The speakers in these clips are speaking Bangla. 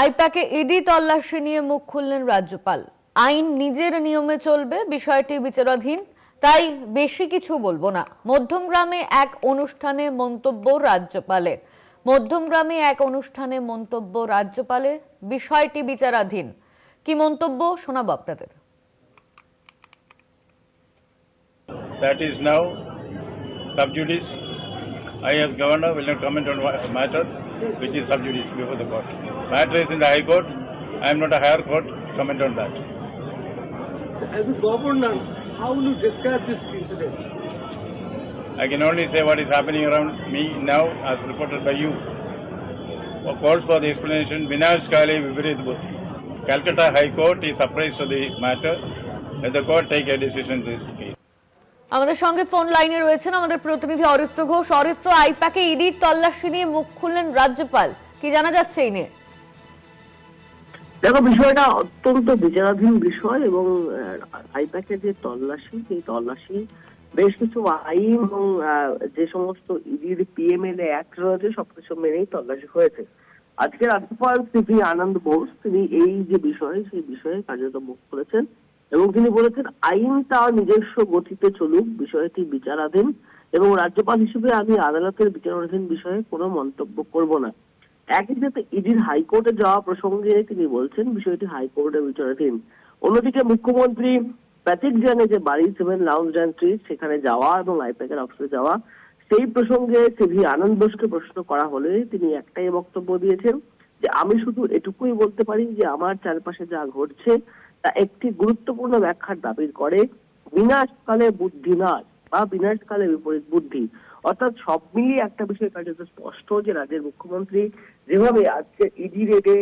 আইপ্যাকে ইডি তল্লাশি নিয়ে মুখ খুললেন রাজ্যপাল। আইন নিজের নিয়মে চলবে, বিষয়টি বিচারাধীন, তাই বেশি কিছু বলবো না। মধ্যমগ্রামে এক অনুষ্ঠানে মন্তব্য রাজ্যপালের। বিষয়টি বিচারাধীন। কি মন্তব্য শোনাবো আপনাদের। That is now sub judice. I, as governor, will not comment on matter which is sub judice before the court. Matter is in the High Court. I am not a higher court. Comment on that. So as a governor, how will you describe this incident? I can only say what is happening around me now, as reported by you. Calls for the explanation. Vinash Kali Viparit Buddhi. Calcutta High Court is apprised of the matter. Let the court take a decision in this case. আমাদের সঙ্গে ফোন লাইনে রয়েছেন আমাদের প্রতিনিধি অরিত্র ঘোষ। অরিত্র, আইপ্যাকে ইডির তল্লাশি নিয়ে মুখ খুললেন রাজ্যপাল, কি জানা যাচ্ছে এই নিয়ে? দেখো, বিষয়টা অত্যন্ত বিচারাধীন বিষয় এবং আইপ্যাকের যে তল্লাশি, সেই তল্লাশি বেশ কিছু আইন এবং যে সমস্ত ইডির পিএমএলএ অ্যাক্ট রয়েছে সবকিছু মেনেই তল্লাশি হয়েছে। আজকে রাজ্যপাল শ্রী আনন্দ বোস তিনি এই যে বিষয় সেই বিষয়ে কার্যত মুখ খুলেছেন এবং তিনি বলেছেন আইন তার নিজস্ব গতিতে চলুক, বিষয়টি বিচারাধীন এবং রাজ্যপাল হিসেবে আমি আদালতের বিচারাধীন বিষয়ে কোনো মন্তব্য করব না। একই সাথে ইডির হাইকোর্টে যাওয়া প্রসঙ্গে তিনি বলছেন বিষয়টি হাইকোর্টে বিচারাধীন। অন্যদিকে মুখ্যমন্ত্রী প্যাথিক জানে যে বাড়ি 7 লাউঞ্জ অ্যান্ড ট্রিজ সেখানে যাওয়া এবং আইপ্যাকের অফিসে যাওয়া, সেই প্রসঙ্গে শ্রী আনন্দ বোসকে প্রশ্ন করা হলে তিনি একটাই বক্তব্য দিয়েছেন যে আমি শুধু এটুকুই বলতে পারি যে আমার চারপাশে যা ঘটছে তা একটি গুরুত্বপূর্ণ ব্যাখ্যার দাবি করে বিনাশকালে বুদ্ধি নাশ বা বিনাশকালে বিপরীত বুদ্ধি। অর্থাৎ সব মিলিয়ে একটা বিষয় কার্যত স্পষ্ট যে রাজ্যের মুখ্যমন্ত্রী যেভাবে আজকে ইডি রেডে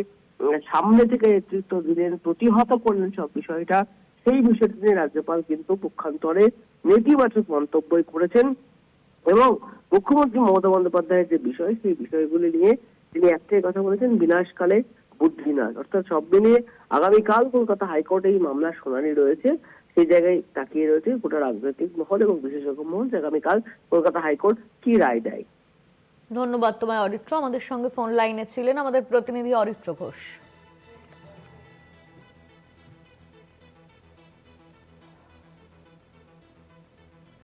সামনে থেকে নেতৃত্ব দিলেন, প্রতিহত করলেন সব বিষয়টা, সেই বিষয়টি নিয়ে রাজ্যপাল কিন্তু পক্ষান্তরে নেতিবাচক মন্তব্যই করেছেন এবং মুখ্যমন্ত্রী মমতা বন্দ্যোপাধ্যায়ের যে বিষয় সেই বিষয়গুলি নিয়ে তিনি একটাই কথা বলেছেন, বিনাশকালে বুদ্ধি নাশ। অর্থাৎ সব মিলিয়ে আগামীকাল কলকাতা হাইকোর্টে এই মামলার শুনানি রয়েছে, সেই জায়গায় তাকিয়ে রয়েছে গোটা রাজনৈতিক মহল এবং বিশেষজ্ঞ মহল যে আগামীকাল কলকাতা হাইকোর্ট কি রায় দেয়। ধন্যবাদ তোমায় অরিত্র। আমাদের সঙ্গে ফোন লাইনে ছিলেন আমাদের প্রতিনিধি অরিত্র ঘোষ।